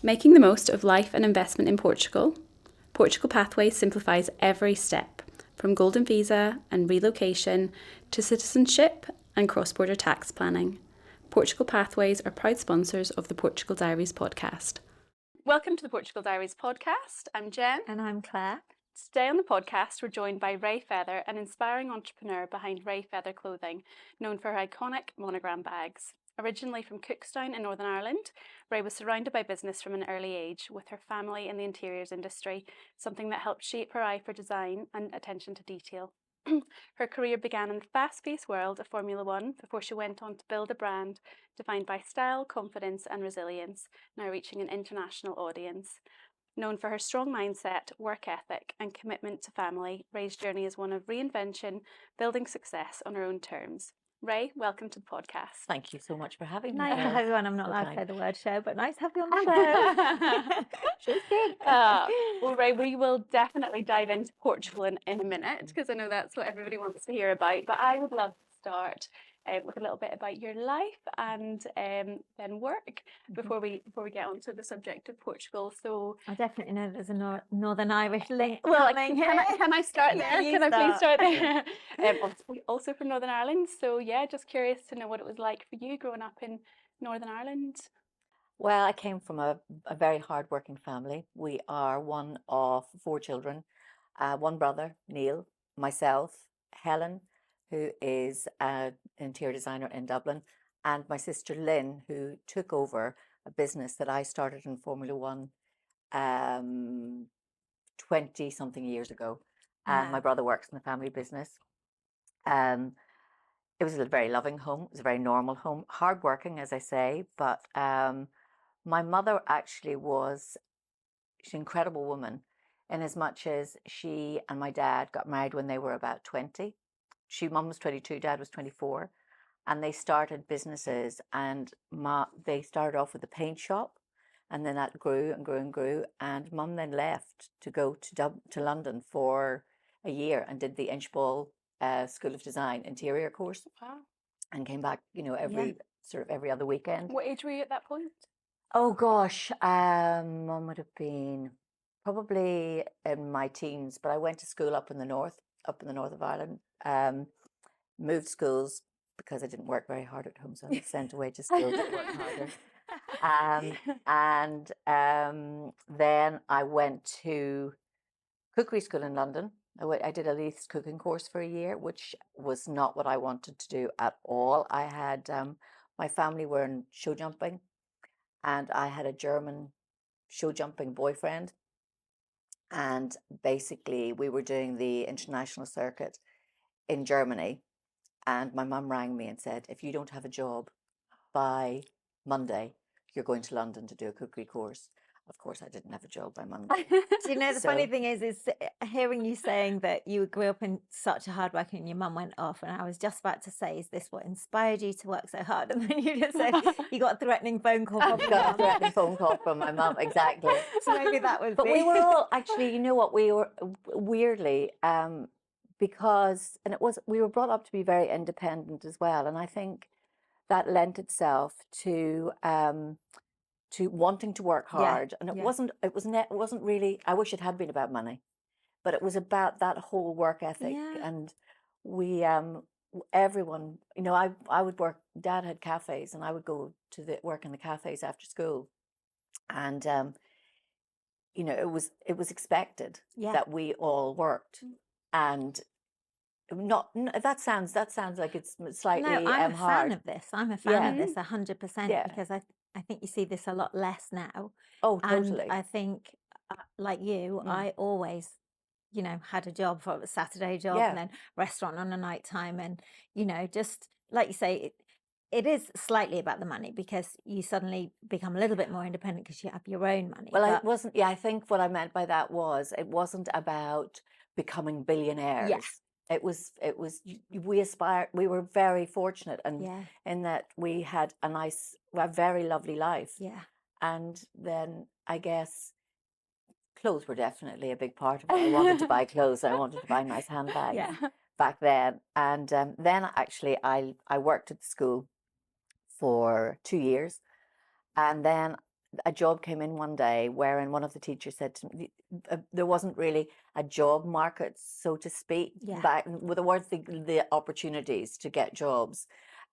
Making the most of life and investment in Portugal, Portugal Pathways simplifies every step, from golden visa and relocation to citizenship and cross-border tax planning. Portugal Pathways are proud sponsors of the Portugal Diaries podcast. Welcome to the Portugal Diaries podcast. I'm Jen. And I'm Claire. Today on the podcast, we're joined by Rae Feather, an inspiring entrepreneur behind Rae Feather Clothing, known for her iconic monogram bags. Originally from Cookstown in Northern Ireland, Rae was surrounded by business from an early age, with her family in the interiors industry, something that helped shape her eye for design and attention to detail. Her career began in the fast-paced world of Formula One before she went on to build a brand defined by style, confidence and resilience, now reaching an international audience. Known for her strong mindset, work ethic and commitment to family, Rae's journey is one of reinvention, building success on her own terms. Rae, welcome to the podcast. Thank you so much for having me. Nice to have you on. I'm not allowed to say the word show, but nice to have you on the show. She's good. Well, Rae, we will definitely dive into Portugal in a minute, because I know that's what everybody wants to hear about. But I would love to start with a little bit about your life and then work before we get onto the subject of Portugal. So I definitely know there's a Northern Irish link. well, coming can I start there? Yeah, Can I please start. start there? Also from Northern Ireland. So yeah, just curious to know what it was like for you growing up in Northern Ireland. Well, I came from a very hard-working family. We are one of 4 children, one brother, Neil, myself, Helen, who is an interior designer in Dublin, and my sister Lynn, who took over a business that I started in Formula One 20-something years ago. And my brother works in the family business. It was a very loving home. It was a very normal home, hardworking, as I say. But my mother actually she's an incredible woman, in as much as she and my dad got married when they were about 20. Mum was 22, dad was 24, and they started businesses. And they started off with a paint shop, and then that grew and grew and grew. And Mum then left to go to London for a year and did the Inchball School of Design interior course. Wow. And came back, every other weekend. What age were you at that point? Oh gosh, Mum would have been probably in my teens, but I went to school up in the north of Ireland. Moved schools because I didn't work very hard at home, so I was sent away to school to work harder. And then I went to cookery school in London. I did a Leith's cooking course for a year, which was not what I wanted to do at all. I had my family were in show jumping, and I had a German show jumping boyfriend. And basically, we were doing the international circuit in Germany. And my mum rang me and said, if you don't have a job by Monday, you're going to London to do a cookery course. Of course, I didn't have a job by Monday. Do you know, the funny thing is hearing you saying that you grew up in such a hard work and your mum went off, and I was just about to say, is this what inspired you to work so hard? And then you just said you got a threatening phone call from your mum. A threatening phone call from my mum, exactly. So maybe that was. But we were all actually, you know what, we were weirdly because we were brought up to be very independent as well, and I think that lent itself to wanting to work hard. And it wasn't really, I wish it had been about money, but it was about that whole work ethic. And we everyone, I would work, Dad had cafes, and I would go to work in the cafes after school, and it was expected that we all worked. And that sounds like it's slightly no, I'm a hard. fan of this. I'm a fan of this 100%, because I think you see this a lot less now. Oh, totally. And I think, like you, I always, had a job, for a Saturday job, and then restaurant on a night time, and just like you say, it is slightly about the money, because you suddenly become a little bit more independent because you have your own money. Well, it wasn't. Yeah, I think what I meant by that was it wasn't about becoming billionaires. Yes. It was. We aspired. We were very fortunate, and in that we had a very lovely life. Yeah. And then I guess clothes were definitely a big part of it. I wanted to buy clothes. I wanted to buy nice handbags back then. And then actually I worked at the school for 2 years, and then a job came in one day wherein one of the teachers said to me, there wasn't really a job market, so to speak, Yeah. back with the words, the opportunities to get jobs,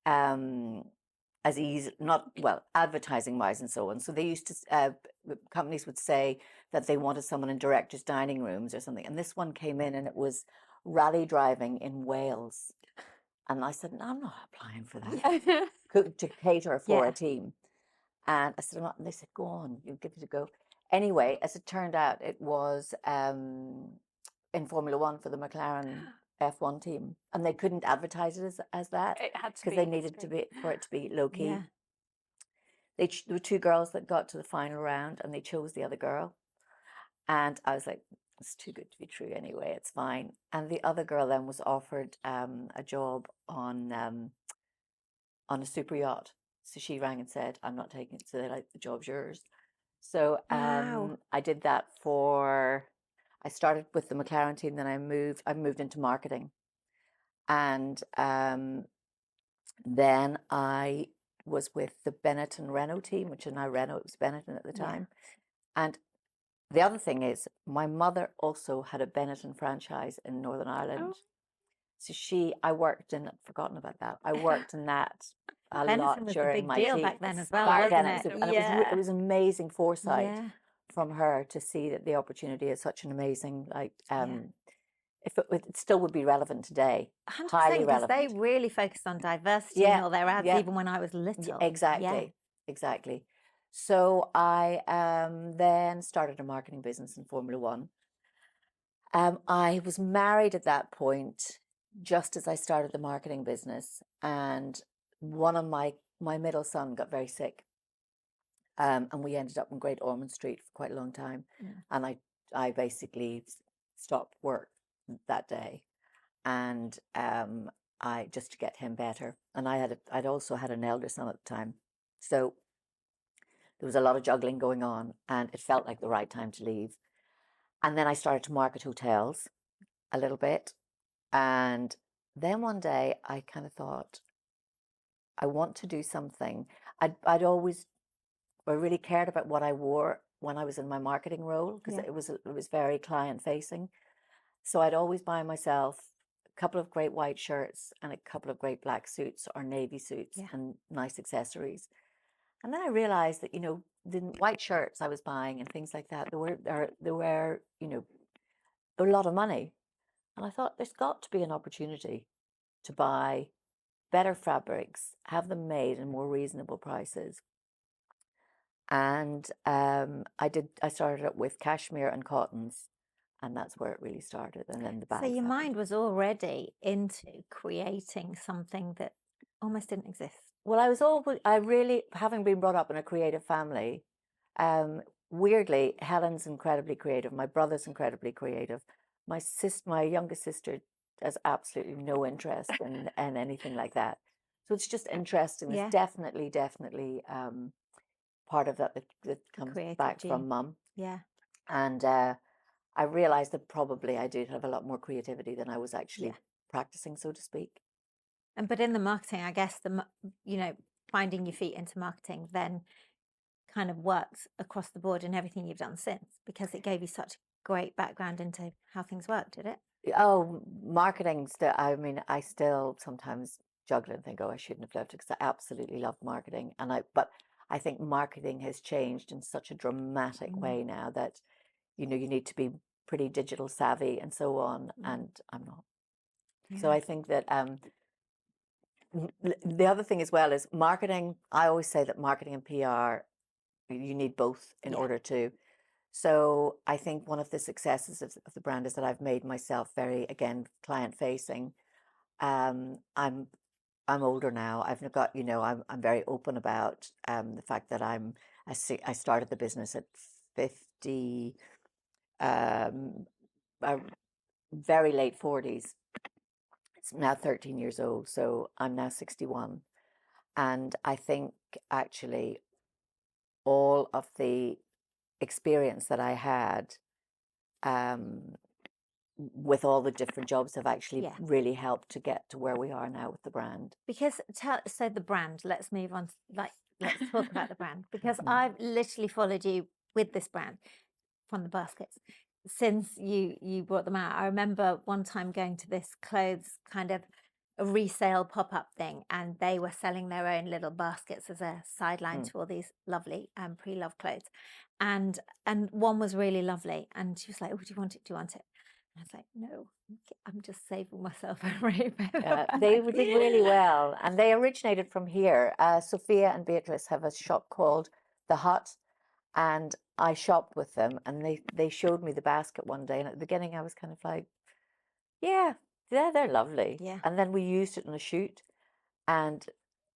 as easy, not well, advertising wise and so on. So they used to, companies would say that they wanted someone in directors' dining rooms or something. And this one came in and it was rally driving in Wales. And I said, no, I'm not applying for that. To cater for Yeah. a team. And I said, I'm not. And they said, go on, you give it a go. Anyway, as it turned out, it was in Formula One for the McLaren F1 team. And they couldn't advertise it as that It had to because be. they needed to be for it to be low key. Yeah. There were two girls that got to the final round and they chose the other girl. And I was like, it's too good to be true anyway, it's fine. And the other girl then was offered a job on a super yacht. So she rang and said, I'm not taking it. So they're like, the job's yours. So Wow. I did that I started with the McLaren team, then I moved into marketing. And then I was with the Benetton Renault team, which is now Renault, it was Benetton at the time. And the other thing is, my mother also had a Benetton franchise in Northern Ireland. Oh. So I worked in, I'd forgotten about that. I worked in that a Benetton lot was a during big my deal teen. back then as well, Back then, wasn't it? and Yeah. it was amazing foresight Yeah. from her to see that the opportunity is such an amazing, like, Yeah. if it still would be relevant today, 100%, highly because they relevant. really focused on diversity in Yeah, all their ads, yeah. even when I was little. Exactly, exactly. So I then started a marketing business in Formula One. I was married at that point, just as I started the marketing business, and one of my middle son got very sick, and we ended up in Great Ormond Street for quite a long time, and I basically stopped work that day, and I just to get him better, and I'd also had an elder son at the time, so there was a lot of juggling going on, and it felt like the right time to leave. And then I started to market hotels a little bit. And then one day I kind of thought, I want to do something. I really cared about what I wore when I was in my marketing role, because it was very client facing. So I'd always buy myself a couple of great white shirts and a couple of great black suits or navy suits and nice accessories. And then I realized that, the white shirts I was buying and things like that, there were a lot of money. And I thought there's got to be an opportunity to buy better fabrics, have them made in more reasonable prices. And I started it with cashmere and cottons, and that's where it really started. And then the bags. So your happened. mind was already into creating something that almost didn't exist. Well, having been brought up in a creative family, weirdly, Helen's incredibly creative. My brother's incredibly creative. My youngest sister has absolutely no interest in anything like that. So it's just interesting. There's definitely part of that comes creative back gene. from mum. Yeah. And I realized that probably I did have a lot more creativity than I was actually practicing, so to speak. But in the marketing, I guess finding your feet into marketing then kind of works across the board in everything you've done since, because it gave you such a great background into how things work, did it? Oh, marketing still. I mean, I still sometimes juggle and think, oh, I shouldn't have left it, because I absolutely love marketing, but I think marketing has changed in such a dramatic way now that you need to be pretty digital savvy and so on, and I'm not. So I think that the other thing as well is marketing. I always say that marketing and PR, you need both in order to. So I think one of the successes of the brand is that I've made myself very, again, client facing. I'm older now. I've got, I'm very open about the fact that I started the business at 50, very late 40s. It's now 13 years old, so I'm now 61. And I think actually all of the experience that I had with all the different jobs have actually really helped to get to where we are now with the brand. Because so the brand, let's move on. Like, let's talk about the brand, because Mhm. I've literally followed you with this brand from the baskets since you brought them out. I remember one time going to this clothes kind of a resale pop-up thing, and they were selling their own little baskets as a sideline Mm. to all these lovely pre-loved clothes, and one was really lovely, and she was like, "Oh, do you want it? Do you want it?" And I was like, "No, I'm just saving myself a Rae Feather They bag." did really well, and they originated from here. Sophia and Beatrice have a shop called The Hut, and I shopped with them, and they showed me the basket one day, and at the beginning I was kind of like, yeah, they're lovely. Yeah. And then we used it in a shoot, and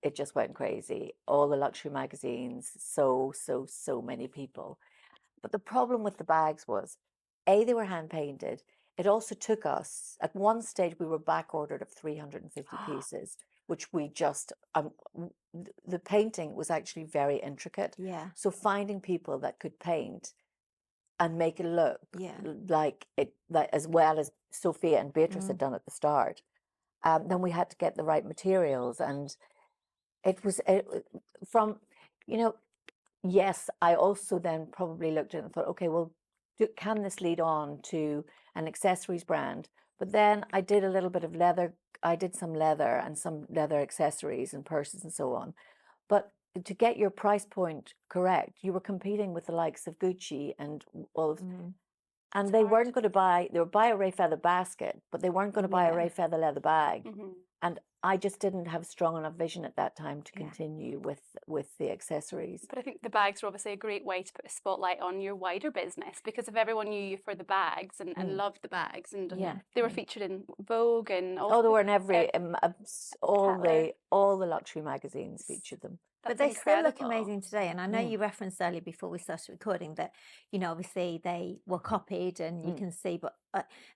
it just went crazy. All the luxury magazines, so many people. But the problem with the bags was, A, they were hand painted. It also took us, at one stage, we were back ordered of 350 pieces, which we just, the painting was actually very intricate. Yeah. So finding people that could paint and make it look Yeah. like it, like, as well as Sophia and Beatrice had done at the start, then we had to get the right materials. And it was from, you know, yes, I also then probably looked at it and thought, okay, well, can this lead on to an accessories brand? But then I did a little bit of leather. I did some leather and some leather accessories and purses and so on. But to get your price point correct, you were competing with the likes of Gucci and all of, and It's they hard. weren't going to buy, they would buy a Rae Feather basket, but they weren't going to buy a Yeah. Rae Feather leather bag. Mhm. And I just didn't have strong enough vision at that time to Yeah. continue with the accessories. But I think the bags are obviously a great way to put a spotlight on your wider business, because if everyone knew you for the bags and loved the bags, and Yeah. they were featured in Vogue and all. Oh, they were in every all Tatler. the luxury magazines featured them. But That's they still look incredible. amazing today. And I know you referenced earlier before we started recording that, you know, obviously they were copied and you can see, but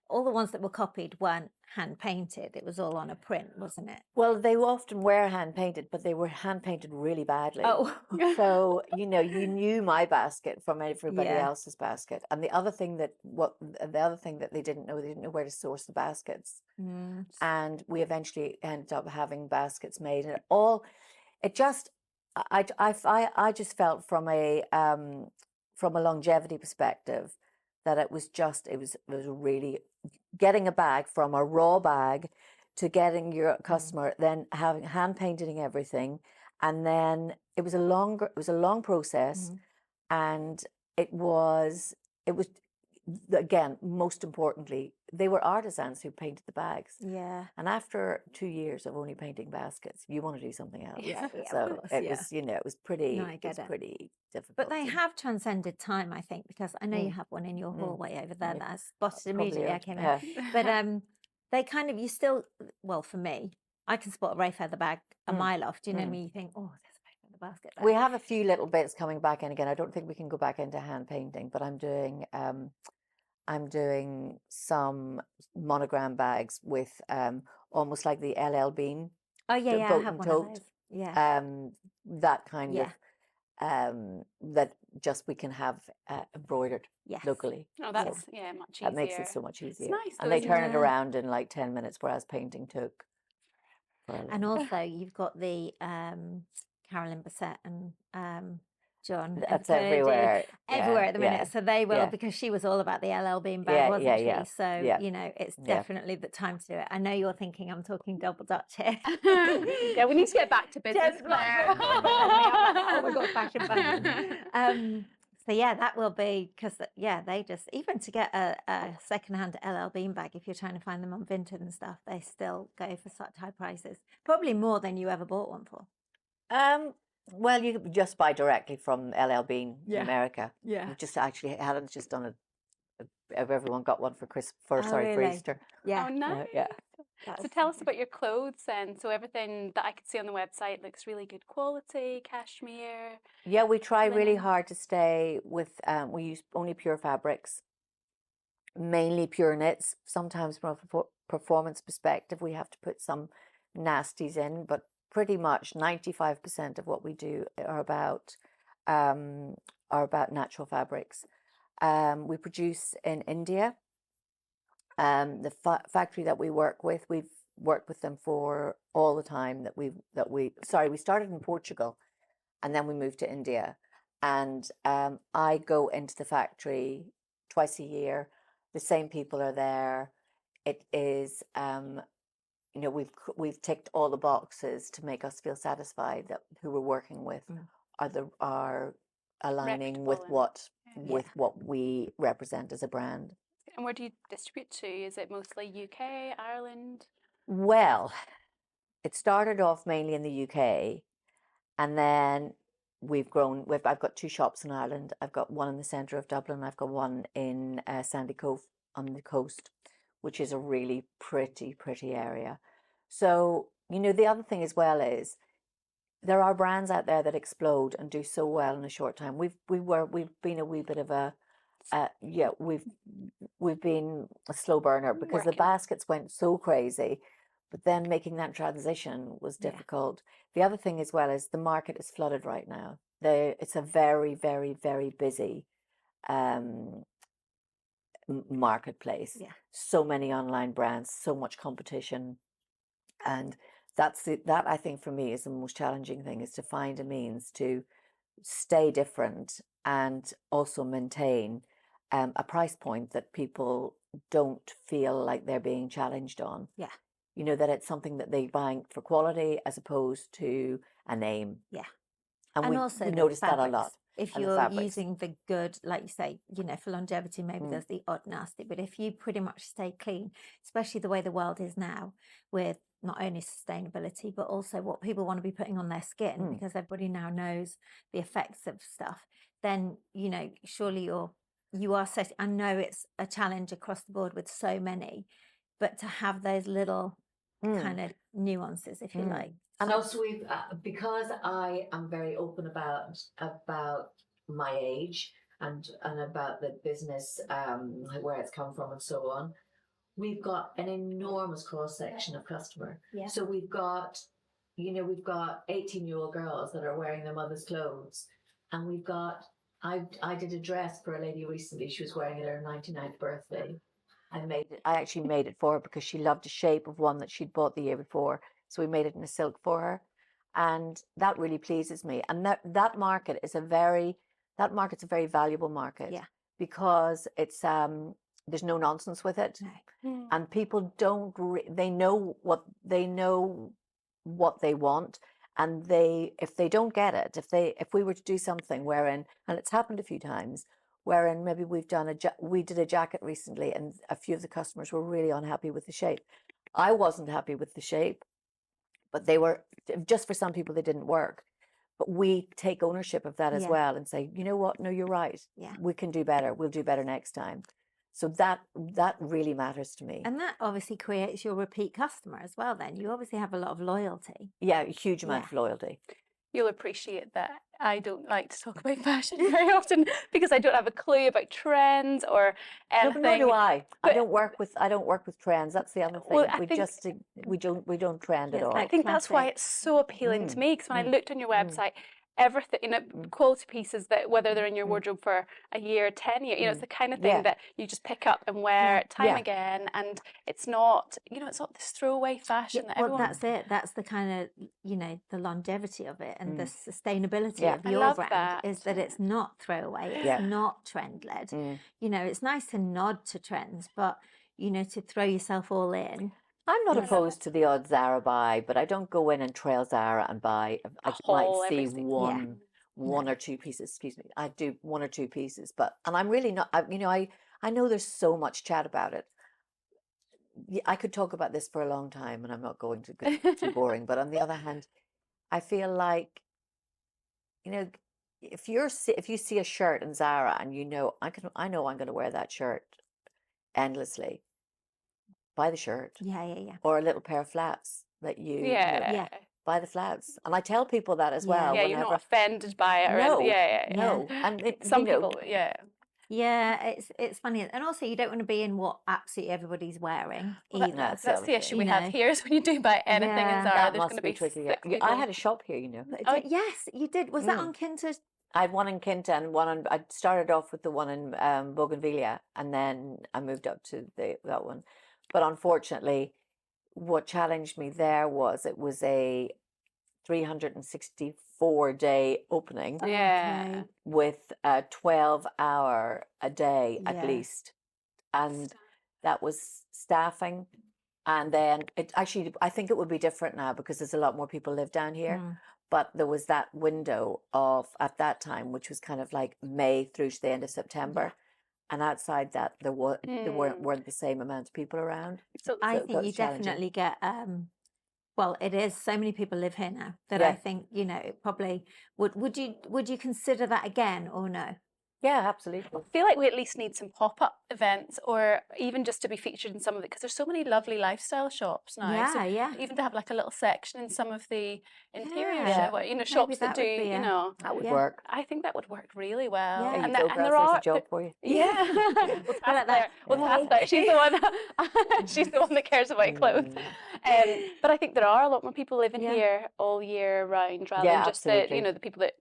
all the ones that were copied weren't hand painted. It was all on a print, wasn't it? Well, they often were hand painted, but they were hand painted really badly. Oh, So, you know, you knew my basket from everybody Yeah. else's basket. And the other thing that they didn't know where to source the baskets. And we eventually ended up having baskets made, and it just, I just felt from a longevity perspective that it was really getting a bag from a raw bag to getting your customer, then having hand painting everything, and then it was a long process, and it was again, most importantly, they were artisans who painted the bags. yeah. And after 2 years of only painting baskets, you want to do something else. Yeah, So of course, it yeah. was, it was pretty, No, I get it. pretty difficult. But they have transcended time, I think, because I know you have one in your hallway over there that I spotted immediately I came in. But they kind of, you still, well, for me, I can spot a Rae Feather bag a mile off. Do you know what I mean? You think, oh, there's a Rae Feather basket there. We have a few little bits coming back in again. I don't think we can go back into hand painting, but I'm doing some monogram bags with almost like the LL Bean. Oh, yeah, the yeah, I boat have and one of tote. those. Yeah. That kind Yeah. of that just we can have embroidered Yes. locally. Oh, that's much easier. That makes it so much easier. nice, and though, they isn't turn it it? around in like 10 minutes, whereas painting took forever. And also, you've got the Carolyn Bassett and John. That's Kennedy everywhere. everywhere at the minute. Yeah. So they will, Yeah. because she was all about the LL Bean bag, Yeah, wasn't she? yeah. So, Yeah. you know, it's Yeah. definitely the time to do it. I know you're thinking I'm talking double Dutch here. Yeah, we need to get back to business, Just Claire. oh my God, fashion, fashion. So yeah, that will be, because they just, even to get a secondhand LL Bean bag, if you're trying to find them on Vinted and stuff, they still go for such high prices. Probably more than you ever bought one for. Well, you could just buy directly from LL Bean in Yeah. America. Yeah. You just actually hadn't just done everyone got one for for really? Easter. Yeah. Oh, nice. Yeah. So tell us about your clothes then. So everything that I could see on the website looks really good quality, cashmere. Yeah, we try really Linen. hard to stay with, we use only pure fabrics, mainly pure knits. Sometimes from a performance perspective, we have to put some nasties in, but pretty much 95% of what we do are about natural fabrics. We produce in India. The factory that we work with, we've worked with them for all the time we started in Portugal, and then we moved to India. And I go into the factory twice a year. The same people are there. It is, we've ticked all the boxes to make us feel satisfied that who we're working with are aligning with what we represent as a brand. And where do you distribute to? Is it mostly UK, Ireland? Well, it started off mainly in the UK, and then we've grown. I've got 2 shops in Ireland. I've got one in the centre of Dublin. I've got one in Sandy Cove on the coast, which is a really pretty area. So, the other thing as well is there are brands out there that explode and do so well in a short time. We've been a wee bit of a we've been a slow burner because the baskets went so crazy, but then making that transition was difficult. The other thing as well is the market is flooded right now. It's a very, very, very busy marketplace. So many online brands, so much competition, and that I think for me is the most challenging thing, is to find a means to stay different and also maintain a price point that people don't feel like they're being challenged on. That it's something that they're buying for quality as opposed to a name. And also we noticed that a lot. If you're using the good, like you say, for longevity, maybe there's the odd nasty, but if you pretty much stay clean, especially the way the world is now, with not only sustainability, but also what people want to be putting on their skin, because everybody now knows the effects of stuff, then, surely you are set. I know it's a challenge across the board with so many, but to have those little kind of nuances, if you like. And also, because I am very open about my age and about the business, where it's come from and so on. We've got an enormous cross section of customer. So we've got 18-year-old girls that are wearing their mother's clothes, and we've got. I did a dress for a lady recently. She was wearing it at her 99th birthday. I actually made it for her because she loved the shape of one that she'd bought the year before. So we made it in a silk for her, and that really pleases me. And that market's a very valuable market, because it's there's no nonsense with it, and people they know what they want, and if they don't get it, if we were to do something wherein, and it's happened a few times, wherein maybe we did a jacket recently, and a few of the customers were really unhappy with the shape. I wasn't happy with the shape, but they were, just for some people, they didn't work. But we take ownership of that as well and say, you know what? No, you're right. We can do better. We'll do better next time. So that really matters to me. And that obviously creates your repeat customer as well then. You obviously have a lot of loyalty. Yeah, a huge amount of loyalty. You'll appreciate that I don't like to talk about fashion very often because I don't have a clue about trends or anything. No, nor do I. I don't work with trends. That's the other thing. Well, we don't trend at all. I think that's why it's so appealing to me, because when I looked on your website, everything, quality pieces that whether they're in your wardrobe for a year, 10 years, it's the kind of thing that you just pick up and wear time again, and it's not, it's not this throwaway fashion that everyone. That's it. That's the kind of, the longevity of it and the sustainability of your brand is that it's not throwaway. It's not trend led. It's nice to nod to trends, but to throw yourself all in. I'm not opposed to the odd Zara buy, but I don't go in and trail Zara and buy. I might see one or two pieces. Excuse me. I do 1 or 2 pieces, and I'm really not. I know there's so much chat about it. I could talk about this for a long time, and I'm not going to get too boring. But on the other hand, I feel like, if you see a shirt in Zara and I know I'm going to wear that shirt endlessly. Buy the shirt. Or a little pair of flats that you buy the flats. And I tell people that as well. You're not offended by it. No. And some people, it's funny. And also you don't want to be in what absolutely everybody's wearing either. That's the issue we have here, is when you do buy anything in Zara, there's going to be tricky. I had a shop here, Oh, yes, you did. Was that on Kinta? I had one in Kinta and I started off with the one in Bougainvillea, and then I moved up to that one. But unfortunately, what challenged me there was it was a 364-day opening Yeah. Okay. with a 12-hour a day at Yeah. least. And that was staffing. And then it actually, I think it would be different now because there's a lot more people live down here. But there was that window of, at that time, which was kind of like May through to the end of September. And outside that, there weren't the same amount of people around. So I So it think got you challenging. definitely get well, it is so many people live here now that I Yeah. think, you know, it probably would you consider that again or no? Yeah, absolutely. I feel like we at least need some pop-up events, or even just to be featured in some of it, because there's so many lovely lifestyle shops now. Yeah, So yeah. even to have like a little section in some of the interior Yeah. shops that that do, would be That would Yeah. work. I think that would work really well. Yeah. Hey, And, you go, and girls, there there's are a job for you. Yeah. We'll task like that. Claire. We'll task Claire. She's the one. She's the one that cares about clothes. But I think there are a lot more people living Yeah. here all year round, rather Yeah, than just the absolutely. the people that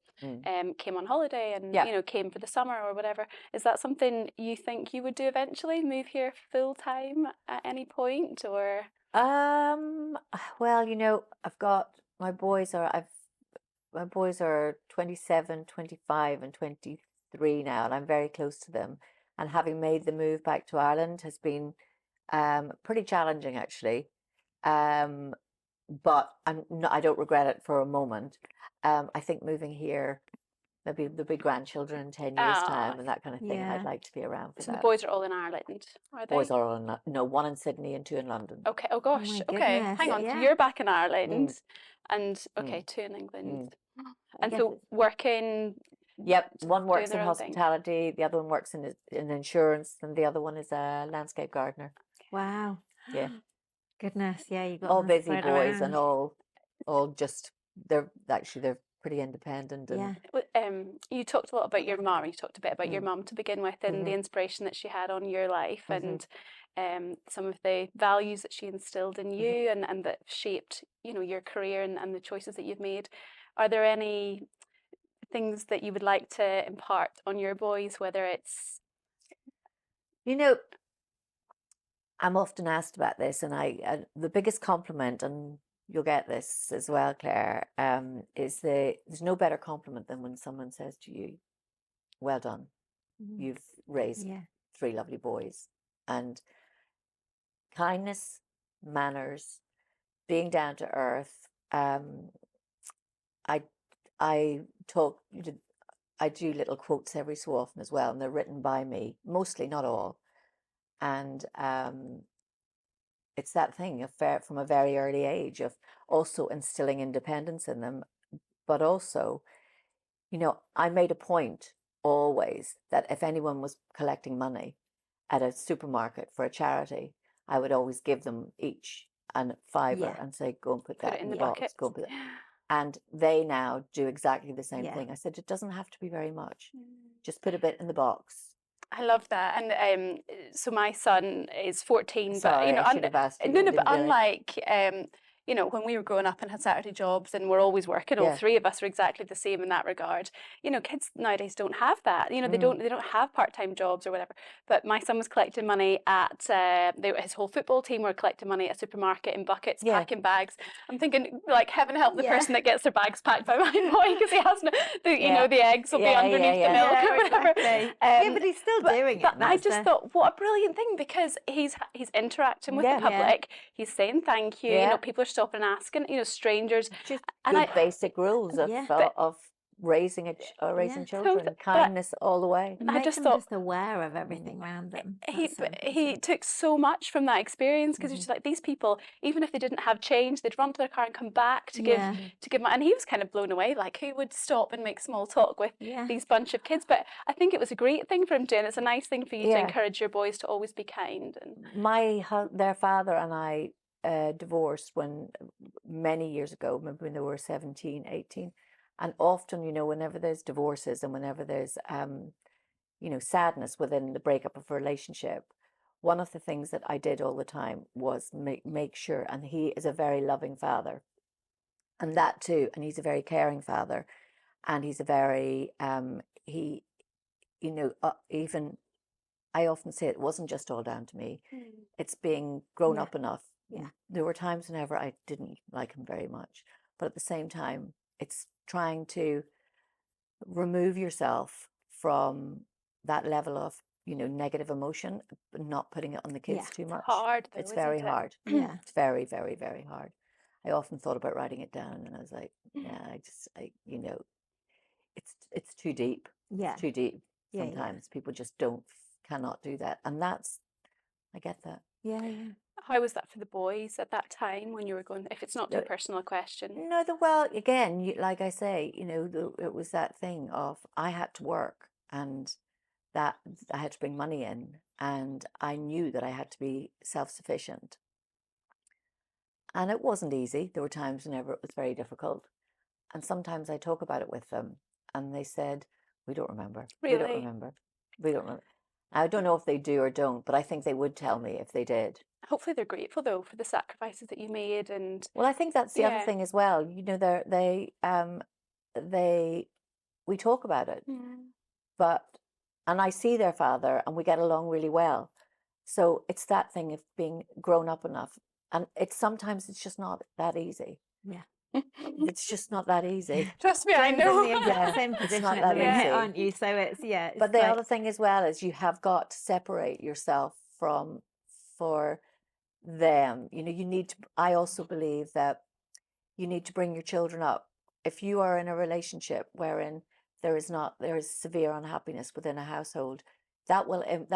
came on holiday and Yeah. came for the summer or whatever. Is that something you think you would do eventually? Move here full time at any point, or? Well, I've got my boys are 27, 25 and 23 now, and I'm very close to them. And having made the move back to Ireland has been pretty challenging actually. But I don't regret it for a moment. I think moving here, maybe there'll be grandchildren in 10 years' time and that kind of thing. And I'd Yeah. like to be around for So that. the boys are all in Ireland, are they? Boys are all in, no, one in Sydney and two in London. Okay. Oh gosh. my Okay. goodness, Hang on. So yeah. you're back in Ireland, and okay, Mm. two in England, I and guess so working. Yep, one works their in own thing. hospitality, the other one works in insurance, and the other one is a landscape gardener. Wow. Yeah. Goodness, yeah, you got All them busy spread boys around. and all just they're pretty independent and You talked a lot about your mum. You talked a bit about your Mm. mum to begin with, and the Mhm. inspiration that she had on your life, Mhm. and some of the values that she instilled in you, and that shaped your career and the choices that you've made. Are there any things that you would like to impart on your boys, whether it's I'm often asked about this, and the biggest compliment, and you'll get this as well, Claire, is there's no better compliment than when someone says to you, "Well done, you've raised Yeah. 3 lovely boys," and kindness, manners, being down to earth. I I do little quotes every so often as well, and they're written by me, mostly, not all. And it's that thing from a very early age of also instilling independence in them, but also, I made a point always that if anyone was collecting money at a supermarket for a charity, I would always give them each a fiver Yeah. and say, go and put put that it in the the box, bucket? go and put it. And they now do exactly the same Yeah. thing. I said, it doesn't have to be very much. Just put a bit in the box. I love that. And so my son is 14, Sorry, but I should have asked you. no, I but didn't do it. unlike when we were growing up and had Saturday jobs and we're always working, all Yeah. three of us are exactly the same in that regard. Kids nowadays don't have that. They don't have part-time jobs or whatever. But my son was collecting money at his whole football team were collecting money at a supermarket in buckets, Yeah. packing bags. I'm thinking, like, heaven help the Yeah. person that gets their bags packed by my boy, because he has Yeah. the eggs will be Yeah, underneath yeah, the milk yeah. or whatever. Exactly. Yeah, but he's still doing it. But I That's just the- thought, what a brilliant thing, because he's interacting with Yeah. the public. He's saying thank you. Yeah. People are stopping and asking. strangers. Just And good basic rules of Yeah. of raising raising Yeah. children, But kindness all the way. I Make just them thought- just aware of everything around them. He That's so but he important. took so much from that experience, because just like, these people, even if they didn't have change, they'd run to their car and come back to Yeah. give money. And he was kind of blown away, like, who would stop and make small talk with Yeah. these bunch of kids? But I think it was a great thing for him to, and it's a nice thing for you to Yeah. encourage your boys to always be kind. And Their father and I divorced many years ago, maybe when they were 17, 18. And often, whenever there's divorces and whenever there's, sadness within the breakup of a relationship, one of the things that I did all the time was make sure, and he is a very loving father, and that too, and he's a very caring father, and he's a very, even, I often say it wasn't just all down to me. It's being grown Yeah. up enough. Yeah. There were times whenever I didn't like him very much, but at the same time, it's trying to remove yourself from that level of, negative emotion, but not putting it on the kids too much. Hard though, It's isn't very it? hard. Yeah. It's very, very, very hard. I often thought about writing it down, and I was like, yeah, it's too deep. Yeah. It's too deep. Yeah, yeah. Sometimes people just cannot do that, and I get that. Yeah, yeah. How was that for the boys at that time when you were going, if it's not too personal a question? No, well, again, like I say, it was that thing of I had to work, and that I had to bring money in, and I knew that I had to be self-sufficient. And it wasn't easy. There were times whenever it was very difficult. And sometimes I talk about it with them, and they said, we don't remember. We don't Really? remember. We don't remember. I don't know if they do or don't, but I think they would tell me if they did. Hopefully they're grateful though for the sacrifices that you made. And Well, I think that's the other Yeah. thing as well. We talk about it, and I see their father, and we get along really well. So it's that thing of being grown up enough, and sometimes it's just not that easy. Yeah. It's just not that easy. Trust me, I Jane's in know. the exact Yeah, same it's position not at that the minute, easy. aren't you? So it's But the like, other thing as well is you have got to separate yourself for them. You need to, I also believe that you need to bring your children up. If you are in a relationship wherein there is severe unhappiness within a household, that will impact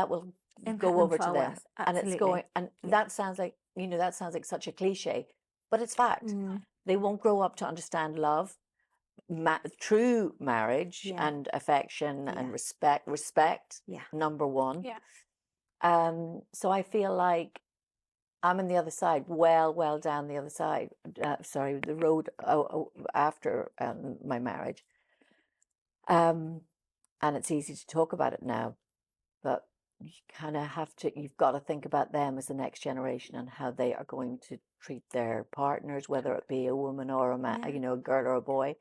go them over to far them. worse. And it's Absolutely. going, and Yeah. that sounds like such a cliche, but it's fact. Mm. They won't grow up to understand love, true marriage, Yeah. and affection, and Yeah. respect, Yeah. number one. Yeah. So I feel like I'm on the other side, well down the other side. Sorry, the road after my marriage. And it's easy to talk about it now, but you kind of you've got to think about them as the next generation and how they are going to treat their partners, whether it be a woman or a man, Yeah. a girl or a boy.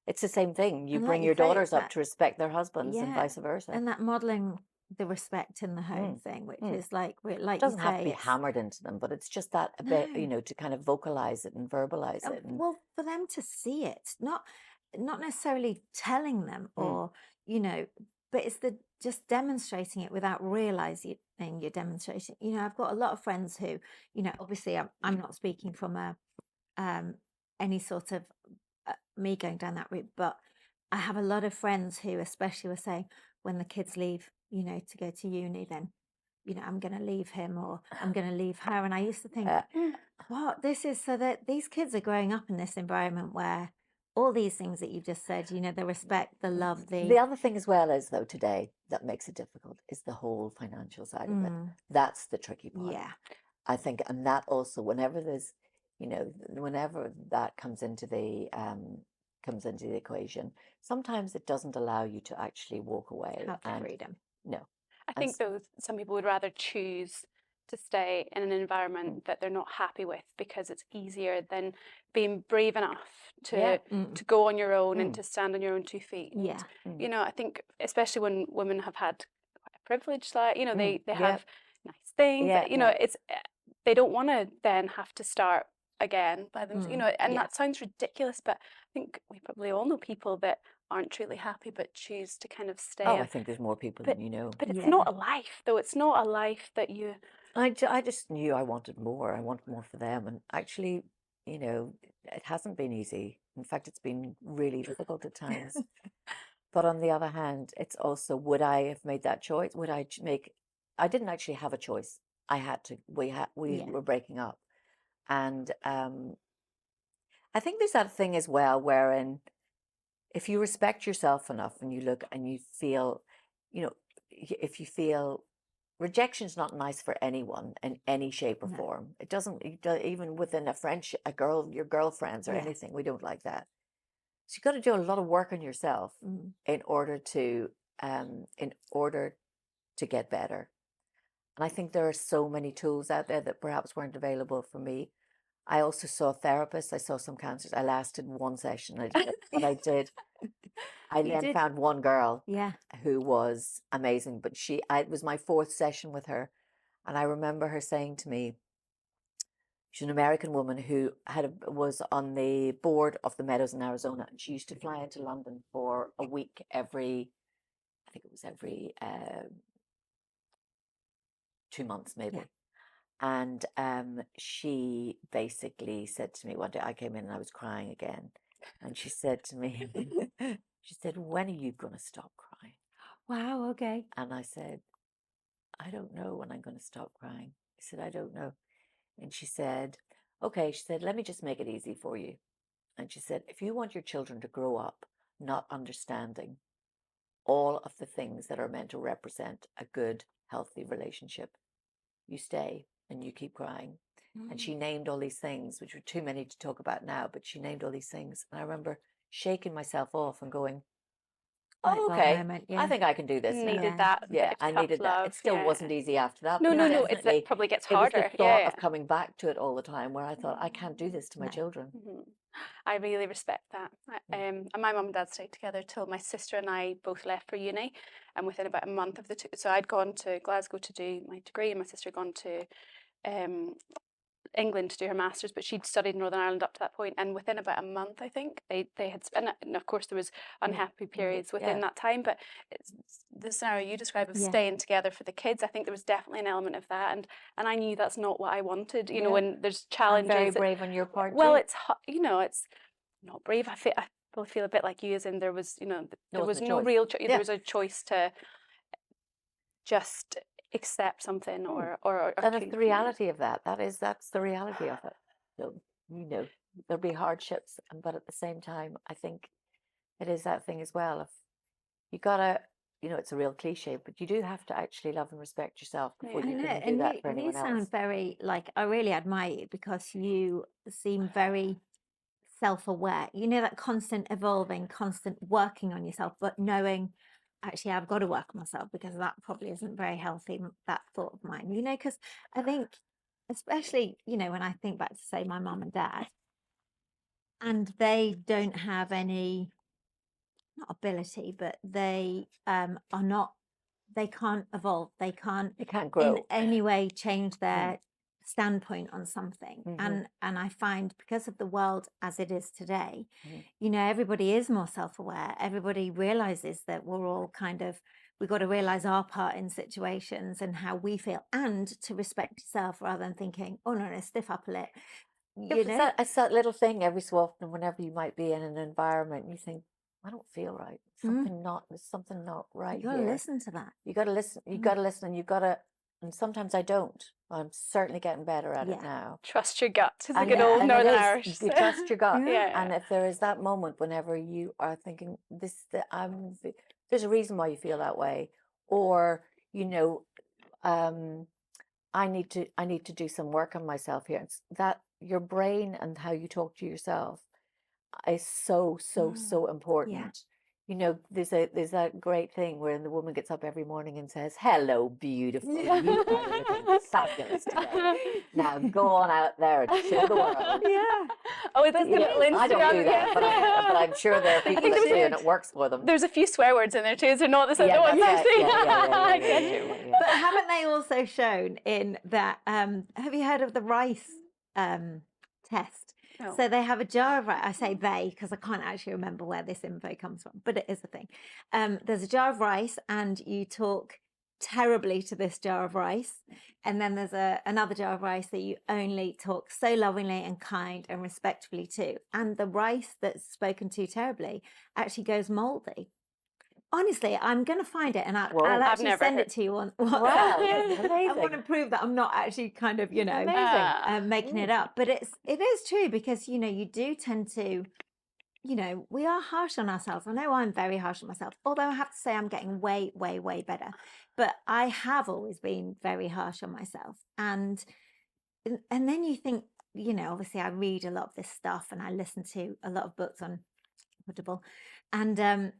It's the same thing. You And bring like you your say, daughters it's up that- to respect their husbands, and Yeah. vice versa. And that modeling the respect in the home thing, which is like It you doesn't have to say, be it's- hammered into them, but it's just that a bit, No. to kind of vocalize it and verbalize it. And Well, for them to see it, not necessarily telling them or but it's just demonstrating it without realizing you're demonstrating. I've got a lot of friends who, obviously I'm not speaking from a any sort of me going down that route, but I have a lot of friends who especially were saying when the kids leave, to go to uni, then I'm going to leave him or I'm going to leave her. And I used to think, what this is, so that these kids are growing up in this environment where all these things that you've just said, the respect, the love, the other thing as well is, though, today that makes it difficult is the whole financial side of it. That's the tricky part. Yeah. I think, and that also, whenever there's, whenever that comes into the equation, sometimes it doesn't allow you to actually walk away. Have the And freedom. no, I think some people would rather choose to stay in an environment that they're not happy with because it's easier than being brave enough to go on your own and to stand on your own 2 feet. And, Yeah. I think especially when women have had quite a privileged life, they Yeah. have nice things. Yeah, It's they don't want to then have to start again by them. And Yeah. that sounds ridiculous, but I think we probably all know people that aren't truly happy but choose to kind of stay. Oh, I think there's more people than you know. But it's Yeah. not a life, though. It's not a life that you. I just knew I wanted more. I wanted more for them. And actually, it hasn't been easy. In fact, it's been really difficult at times. But on the other hand, it's also, would I have made that choice? Would I I didn't actually have a choice. I had to. We were breaking up. And I think there's that thing as well wherein if you respect yourself enough and you look and you feel, if you feel rejection's not nice for anyone in any shape or No. form. It doesn't, even within a friendship, your girlfriends or Yeah. anything. We don't like that. So you've got to do a lot of work on yourself in order to get better. And I think there are so many tools out there that perhaps weren't available for me. I also saw therapists. I saw some counselors. I lasted one session, but I did. I then found one girl who was amazing, but it was my 4th session with her. And I remember her saying to me, She's an American woman who was on the board of the Meadows in Arizona, and she used to fly into London for a week every 2 months maybe. Yeah. And she basically said to me one day, I came in and I was crying again, and she said to me, she said, "When are you going to stop crying?" Wow. Okay. And I said, "I don't know when I'm going to stop crying." I said, "I don't know." And she said, "Okay," she said, "let me just make it easy for you." And she said, "If you want your children to grow up not understanding all of the things that are meant to represent a good, healthy relationship, you stay and you keep crying." And she named all these things, which were too many to talk about now, but she named all these things. And I remember shaking myself off and going, Light "Oh, bulb okay, moment, I yeah. think I can do this now." Needed Yeah. that Yeah, bit of I tough needed that. It love, still yeah. wasn't easy after that. No, but no, no. definitely It probably gets it was harder. the thought Yeah. of coming back to it all the time where I thought, I can't do this to my No. children. I really respect that. And my mum and dad stayed together till my sister and I both left for uni, and within about a month of the two, so I'd gone to Glasgow to do my degree, and my sister had gone to England to do her masters, but she'd studied in Northern Ireland up to that point, and within about a month, I think they had spent it, and of course there was unhappy periods within that time. But it's the scenario you describe of staying together for the kids, I think there was definitely an element of that, and I knew that's not what I wanted. You know, when there's And challenges, very brave on your part. well, too. it's it's not brave. I feel a bit like you, as in there was there was no real there was a choice to just accept something or And it's the reality of that's the reality of it. So, there'll be hardships, but at the same time, I think it is that thing as well. If you gotta, it's a real cliche, but you do have to actually love and respect yourself before you can do that for anyone you sound else. very, like, I really admire you because you seem very self-aware. That constant evolving, constant working on yourself, but knowing, actually, I've got to work on myself because that probably isn't very healthy, that thought of mine, because I think, especially, when I think back to, say, my mum and dad, and they don't have any, not ability, but they are not, they can't evolve, they can't in grow in any way change their standpoint on something. And I find, because of the world as it is today, everybody is more self-aware. Everybody realizes that we're all kind of, we've got to realize our part in situations and how we feel, and to respect yourself rather than thinking, oh no, stiff upper lip. It's that little thing every so often, whenever you might be in an environment, you think, I don't feel right. There's something not right you got to listen to that. You got to listen. You got to listen, and and sometimes I don't. I'm certainly getting better at it now. Trust your gut. It's a good old Northern Irish. You trust your gut. Yeah. And if there is that moment whenever you are thinking there's a reason why you feel that way, or I need to do some work on myself here. It's that your brain and how you talk to yourself is so important. There's that great thing where the woman gets up every morning and says, "Hello, beautiful. You are looking fabulous today. Now go on out there and show the world." Oh, that's the little I don't do that, but I'm sure there are people that do, and it works for them. There's a few swear words in there too, so not the ones that's you right. see. But haven't they also shown in that, have you heard of the rice test? No. So they have a jar of rice. I say they because I can't actually remember where this info comes from, but it is a thing. There's a jar of rice, and you talk terribly to this jar of rice, and then there's another jar of rice that you only talk so lovingly and kind and respectfully to, and the rice that's spoken to terribly actually goes moldy. Honestly, I'm going to find it, and I'll actually send it to you on WhatsApp. Wow, I want to prove that I'm not actually kind of, making it up. But it is true, because, you do tend to, we are harsh on ourselves. I know I'm very harsh on myself, although I have to say I'm getting way, way, way better. But I have always been very harsh on myself. And then you think, obviously I read a lot of this stuff, and I listen to a lot of books on Audible, and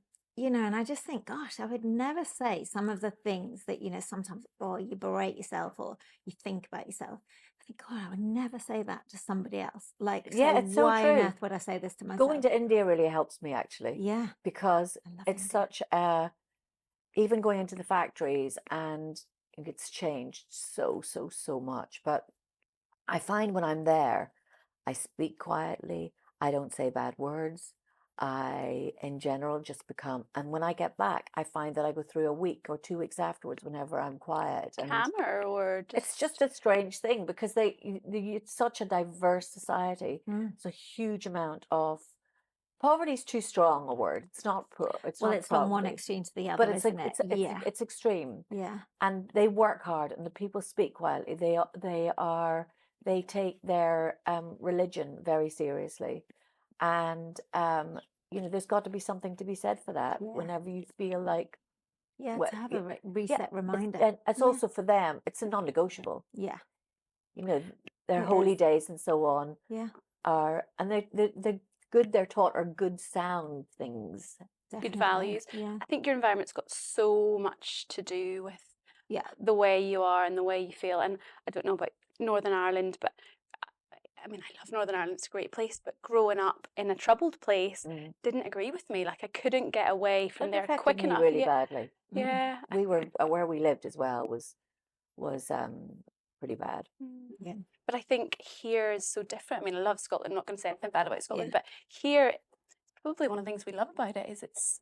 and I just think, gosh, I would never say some of the things that, sometimes, or you berate yourself or you think about yourself. I think, God, I would never say that to somebody else. Like, it's so why true. on earth would I say this to myself? Going to India really helps me, actually. Yeah. Because it's India. such even going into the factories, and it's changed so much. But I find when I'm there, I speak quietly. I don't say bad words. I, in general, just become, and when I get back, I find that I go through a week or 2 weeks afterwards whenever I'm quiet. And Calmer or it's just a strange thing because it's such a diverse society. It's a huge amount of poverty is too strong a word. It's not poor. It's Well, not it's from one poverty, extreme to the but other, isn't it? Yeah. it's extreme. Yeah. And they work hard, and the people speak quietly. They take their religion very seriously, and there's got to be something to be said for that. Yeah. Whenever you feel like, Yeah, well, to have yeah, a reset reminder. and it's Yeah. also for them. It's a non-negotiable. Yeah. Their It holy is. days and so on Yeah. are, and they're good. They're taught are good sound things. good Definitely. values. Yeah. I think your environment's got so much to do with Yeah. the way you are and the way you feel. And I don't know about Northern Ireland, but I mean, I love Northern Ireland. It's a great place, but growing up in a troubled place didn't agree with me. Like I couldn't get away from It there affected quick me enough. really badly. Yeah. We were where we lived as well was pretty bad. Yeah. But I think here is so different. I mean, I love Scotland. I'm not going to say anything bad about Scotland, Yeah. but here, probably one of the things we love about it is it's,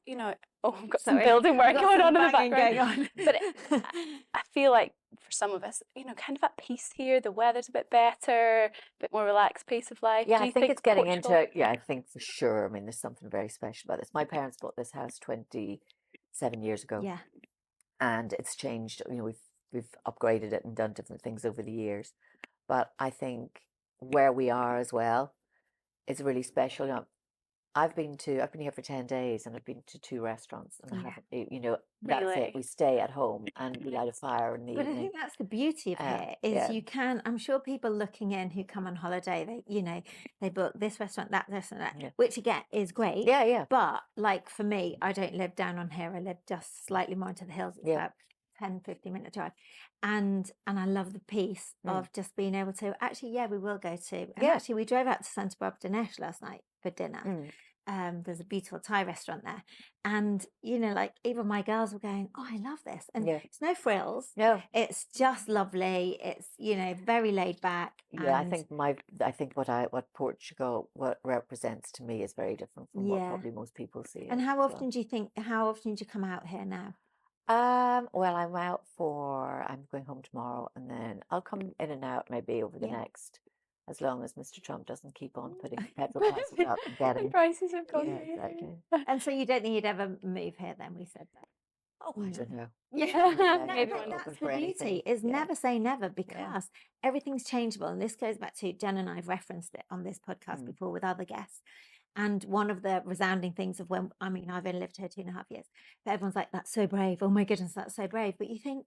oh, we've got some Sorry, building work got going some on in the banging background. going on. But I feel like for some of us, kind of at peace here. The weather's a bit better, a bit more relaxed pace of life. Yeah, Do I you think it's getting Portugal? into, I think for sure. I mean, there's something very special about this. My parents bought this house 27 years ago. Yeah. And it's changed. We've upgraded it and done different things over the years. But I think where we are as well is really special. I've been here for 10 days and I've been to 2 restaurants and I haven't, that's Really? it. We stay at home and we light a fire in the But I evening. think that's the beauty of here is yeah. you can, I'm sure people looking in who come on holiday, they book this restaurant, that, Yeah. which again is great. Yeah, yeah. But like for me, I don't live down on here. I live just slightly more into the hills. It's about 10, 15-minute drive. And I love the peace of just being able to, actually, we will go to. And actually, we drove out to Santa Barbara Dinesh last night for dinner. There's a beautiful Thai restaurant there. And, like even my girls were going, oh, I love this. And it's no frills. No. It's just lovely. It's, very laid back. Yeah, and I think what Portugal represents to me is very different from what probably most people see. And how often do you come out here now? Well, I'm going home tomorrow and then I'll come in and out maybe over the next, as long as Mr. Trump doesn't keep on putting petrol prices up and The getting. prices have gone. Yeah, exactly. And so you don't think you'd ever move here then, we said that. Oh, I don't know. Yeah, Maybe no, one that's open the for beauty anything. is Yeah. never say never because everything's changeable. And this goes back to Jen and I've referenced it on this podcast before with other guests. And one of the resounding things of I've only lived here 2.5 years, but everyone's like, that's so brave. Oh my goodness, that's so brave. But you think,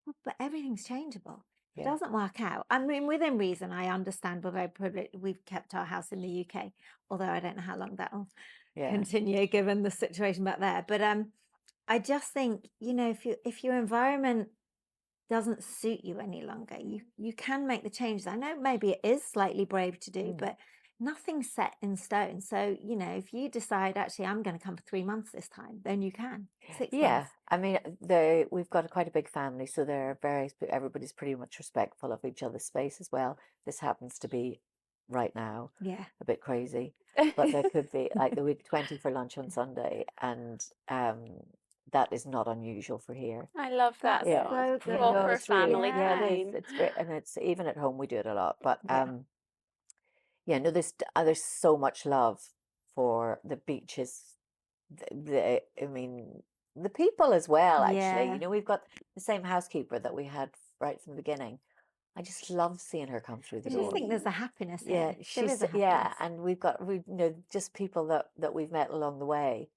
well, but everything's changeable. If it doesn't work out. I mean, within reason, I understand we're very privileged. We've kept our house in the UK, although I don't know how long that will continue given the situation back there. But I just think, if your environment doesn't suit you any longer, you can make the changes. I know maybe it is slightly brave to do, but nothing's set in stone. So, if you decide actually I'm going to come for 3 months this time, then you can. 6 months. I mean, we've got quite a big family, so everybody's pretty much respectful of each other's space as well. This happens to be right now a bit crazy, but there could be like the week 20 for lunch on Sunday, and that is not unusual for here. I love that. That's though. so It's good. proper it's really- family yeah, it time. is. It's great, and it's even at home we do it a lot. But there's so much love for the beaches. The people as well. Actually, we've got the same housekeeper that we had right from the beginning. I just love seeing her come through the I door. just think there's a happiness Yeah, here. There is a yeah, happiness. and we've just people that we've met along the way.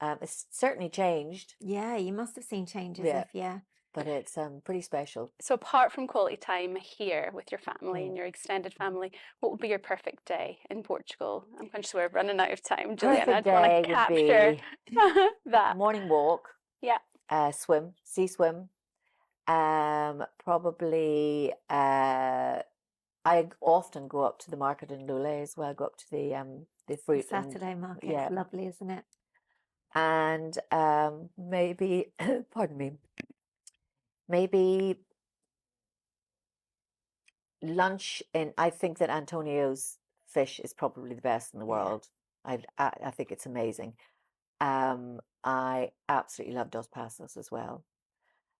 It's certainly changed, Yeah, you must have seen changes but it's pretty special. So apart from quality time here with your family and your extended family, what would be your perfect day in Portugal? I'm conscious we're running out of time, Juliana. I Perfect just want day to would capture be that. morning walk, Yeah. sea swim. Probably I often go up to the market in Lule as well. Go up to the fruit Saturday market. yeah. It's lovely, isn't it? and maybe pardon me, maybe lunch I think that Antonio's fish is probably the best in the Yeah. world. I think it's amazing. I absolutely love Dos Passos as well.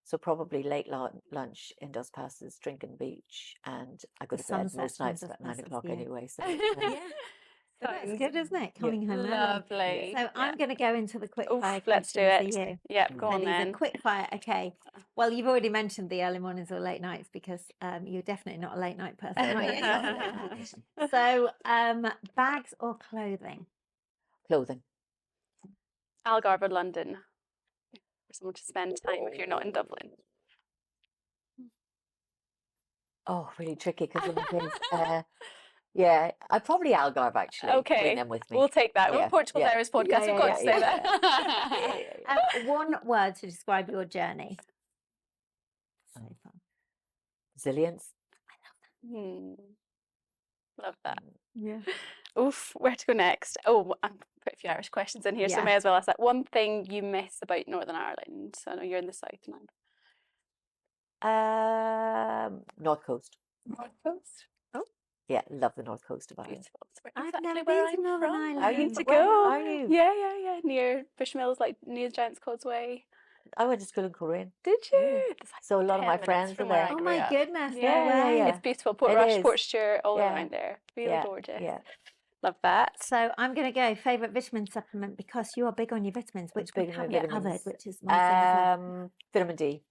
So probably late lunch in Dos Passos, drinking the beach, and I go The to bed sunset most from nights Dos about 9 Passos, o'clock yeah. anyway. So Yeah. But that's Sounds good, isn't it? Yeah. Coming home early. lovely. So Yeah. I'm going to go into the quick Oof, fire let's do questions it. for you. Yep, go So on these are then. quick fire. Okay. Well, you've already mentioned the early mornings or late nights because you're definitely not a late night person, are you? So bags or clothing? clothing. Algarve or London? For someone to spend time if you're not in Dublin. Oh, really tricky because yeah, I'd probably Algarve actually. Okay, Bring them with me. we'll take that. Yeah, We're Portugal yeah. Diaries Podcast. Yeah, We've got yeah, to say yeah, that. One word to describe your journey. So far. Resilience. Love that. Yeah. Oof, where to go next? Oh, I'm put a few Irish questions in here, so Yeah. may as well ask that. One thing you miss about Northern Ireland? I know you're in the south now. North Coast. North Coast. Oh, Yeah, love the North Coast of Ireland. beautiful. It's I've exactly never where been to I'm Northern from. Ireland. Are you? Need to Where go. are you? Yeah. Near Bushmills, like near Giant's Causeway. I went to school in Korean. Did you? Yeah. It's like So a lot of 10 my minutes friends are from where there. I Oh grew my up. goodness. Yeah, No way. yeah. It's beautiful. Port It Rush, is. Port Stewart, all Yeah. around there. Really Yeah, gorgeous. yeah. Love that. So I'm going to go favourite vitamin supplement because you are big on your vitamins, which we Big on my haven't yet covered, vitamins. which is my thing as well. Vitamin D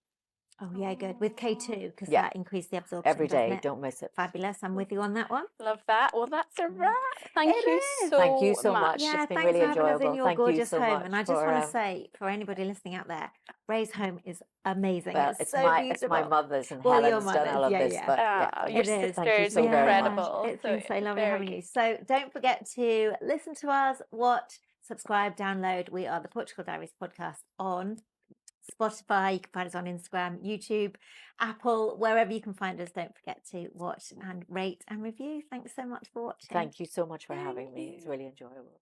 Oh yeah, good. With K2 because Yeah. that increased the absorption, every doesn't day. it? Don't miss it. Fabulous. I'm with you on that one. Love that. Well, that's a wrap. Thank It you is. so Thank you so much. Yeah, It's been thanks really for having us in enjoyable. your Thank you gorgeous so home. much And I just for, want to say, for anybody listening out there, Ray's home is amazing. well, it's it's so my beautiful. mother's and Well, your Helen's done all mother's, of yeah, this, yeah. but yeah, your It is. sister thank you is so very much. incredible. It's been so lovely very having good. you. So don't forget to listen to us, watch, subscribe, download. We are the Portugal Diaries Podcast on Spotify. You can find us on Instagram, YouTube, Apple, wherever you can find us. Don't forget to watch and rate and review. Thanks so much for watching. Thank you so much for Thank having me. It's you. really enjoyable.